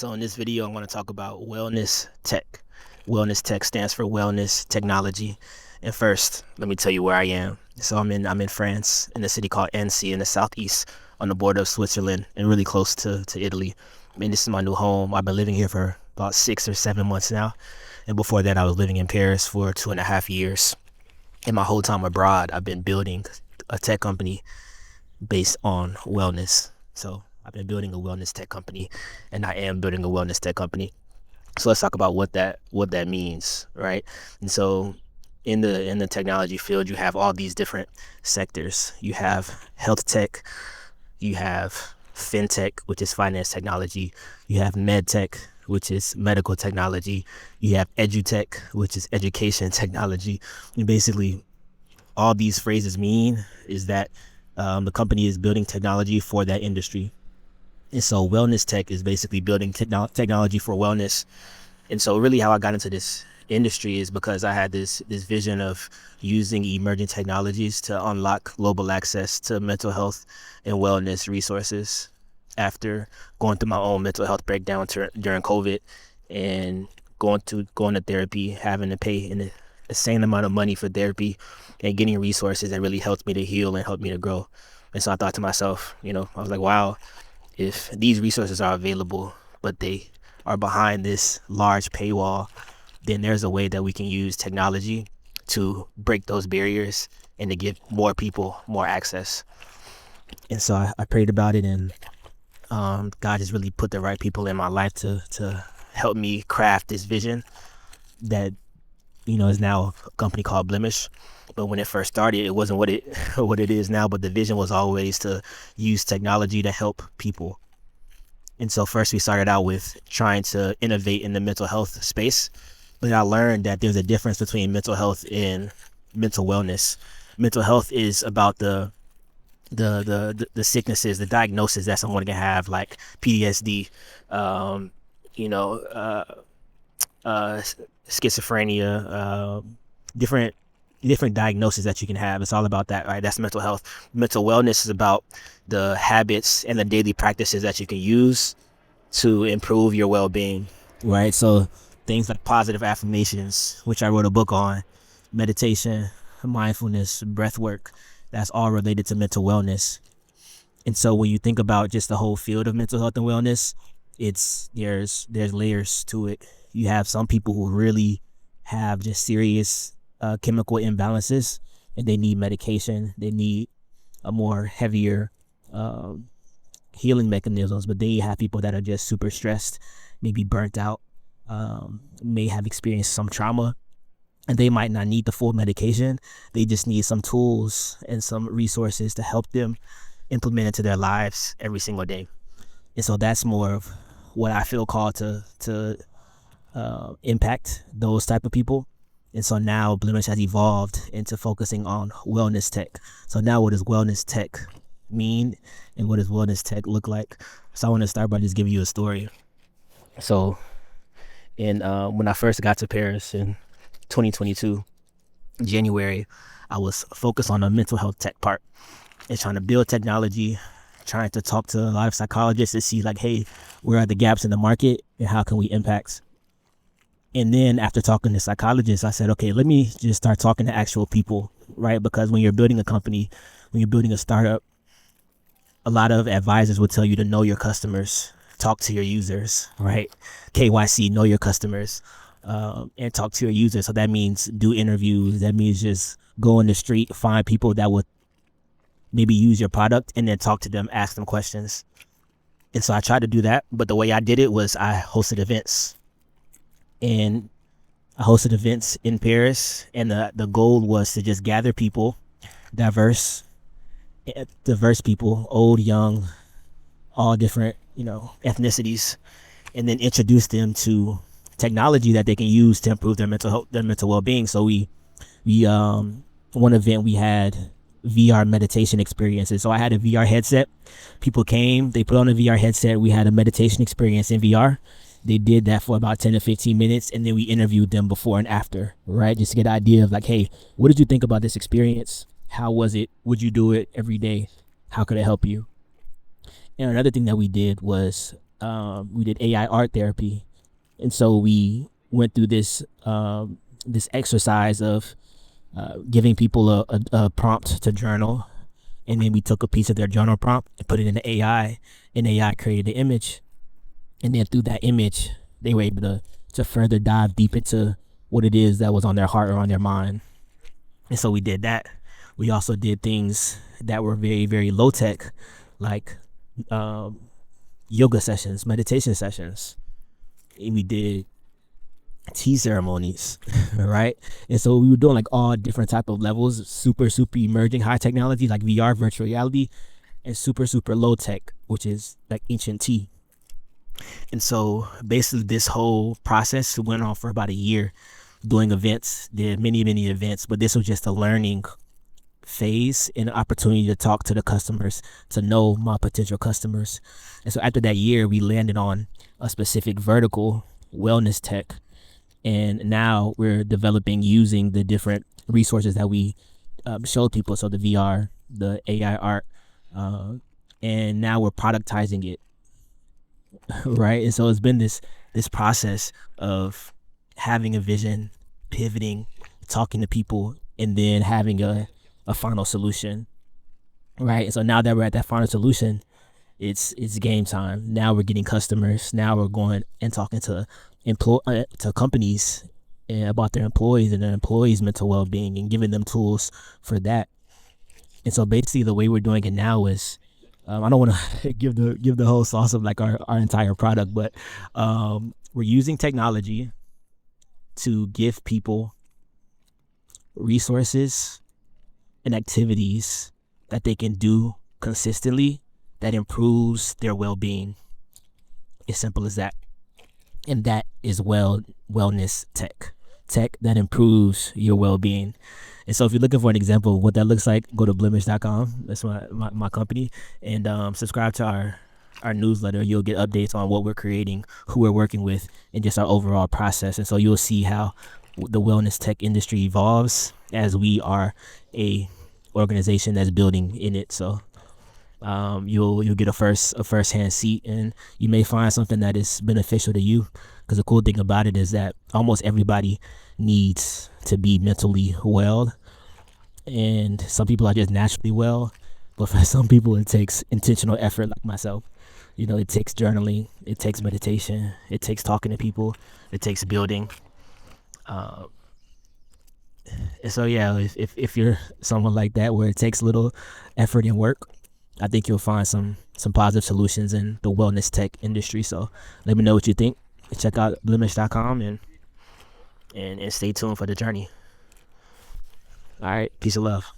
So in this video, I want to talk about wellness tech. Wellness tech stands for wellness technology. And first, let me tell you where I am. So I'm in France, in a city called Annecy in the southeast, on the border of Switzerland and really close to Italy. This is my new home. I've been living here for about 6 or 7 months now. And before that, I was living in Paris for 2.5 years. And my whole time abroad, I've been building a tech company based on wellness. So I've been building a wellness tech company, and I am building a wellness tech company. So let's talk about what that means, right? And so in the technology field, you have all these different sectors. You have health tech, you have fintech, which is finance technology, you have med tech, which is medical technology, you have edutech, which is education technology. And basically all these phrases mean is that the company is building technology for that industry. And so wellness tech is basically building technology for wellness. And so really how I got into this industry is because I had this vision of using emerging technologies to unlock global access to mental health and wellness resources after going through my own mental health breakdown during COVID and going to therapy, having to pay an insane amount of money for therapy and getting resources that really helped me to heal and helped me to grow. And so I thought to myself, I was like, wow, if these resources are available, but they are behind this large paywall, then there's a way that we can use technology to break those barriers and to give more people more access. And so I prayed about it, and God has really put the right people in my life to help me craft this vision that is now a company called Blemish. But when it first started, it wasn't what it is now, but the vision was always to use technology to help people. And so first we started out with trying to innovate in the mental health space, but I learned that there's a difference between mental health and mental wellness. Mental health is about the sicknesses, the diagnosis that someone can have, like PTSD, schizophrenia, different diagnoses that you can have. It's all about that, right? That's mental health. Mental wellness is about the habits and the daily practices that you can use to improve your well-being, right? So things like positive affirmations, which I wrote a book on, meditation, mindfulness, breath work, that's all related to mental wellness. And so when you think about just the whole field of mental health and wellness, there's layers to it. You have some people who really have just serious chemical imbalances, and they need medication. They need a more heavier healing mechanisms. But then you have people that are just super stressed, maybe burnt out, may have experienced some trauma, and they might not need the full medication. They just need some tools and some resources to help them implement into their lives every single day. And so that's more of what I feel called to impact those type of people. And so now Blemish has evolved into focusing on wellness tech. So now what does wellness tech mean, and what does wellness tech look like? So I want to start by just giving you a story. So when I first got to Paris in 2022, January, I was focused on the mental health tech part and trying to build technology, trying to talk to a lot of psychologists to see like, hey, where are the gaps in the market and how can we impact? And then after talking to psychologists, I said, okay, let me just start talking to actual people, right? Because when you're building a company, when you're building a startup, a lot of advisors will tell you to know your customers, talk to your users, right? KYC, know your customers, and talk to your users. So that means do interviews. That means just go in the street, find people that would maybe use your product, and then talk to them, ask them questions. And so I tried to do that, but the way I did it was I hosted events. And I hosted events in Paris, and the goal was to just gather people, diverse people, old, young, all different, ethnicities, and then introduce them to technology that they can use to improve their mental health, their mental well-being. So we one event we had VR meditation experiences. So I had a VR headset. People came, they put on a VR headset. We had a meditation experience in VR. They did that for about 10 to 15 minutes, and then we interviewed them before and after, right? Just to get an idea of like, hey, what did you think about this experience? How was it? Would you do it every day? How could it help you? And another thing that we did was We did AI art therapy, and so we went through this exercise of giving people a prompt to journal, and then we took a piece of their journal prompt and put it in the AI, and AI created the image, and then through that image, they were able to further dive deep into what it is that was on their heart or on their mind. And so we did that. We also did things that were very, very low tech, like um, yoga sessions, meditation sessions. And we did tea ceremonies, right? And so we were doing like all different type of levels, super, super emerging high technology like VR, virtual reality, and super, super low tech, which is like ancient tea. And so basically this whole process went on for about a year, doing events, did many, many events, but this was just a learning phase and an opportunity to talk to the customers, to know my potential customers. And so after that year, we landed on a specific vertical, wellness tech. And now we're developing using the different resources that we showed people. So the VR, the AI art, uh, and now we're productizing it, right? And so it's been this process of having a vision, pivoting, talking to people, and then having a final solution, right? And so now that we're at that final solution, it's game time. Now we're getting customers. Now we're going and talking to to companies about their employees and their employees' mental well being and giving them tools for that. And so basically, the way we're doing it now is, I don't want to give the whole sauce of like our entire product, but we're using technology to give people resources and activities that they can do consistently that improves their well-being. As simple as that. And that is wellness tech that improves your well-being. And so if you're looking for an example of what that looks like, go to blemish.com. That's my company. And subscribe to our newsletter. You'll get updates on what we're creating, who we're working with, and just our overall process. And so you'll see how the wellness tech industry evolves as we are a organization that's building in it. So you'll get a first hand seat, and you may find something that is beneficial to you. Because the cool thing about it is that almost everybody needs to be mentally well, and some people are just naturally well, but for some people it takes intentional effort, like myself. It takes journaling, it takes meditation, it takes talking to people, it takes building. Uh, and so yeah, if you're someone like that where it takes little effort and work, I think you'll find some positive solutions in the wellness tech industry. So let me know what you think. Check out blemish.com and stay tuned for the journey. All right, peace and love.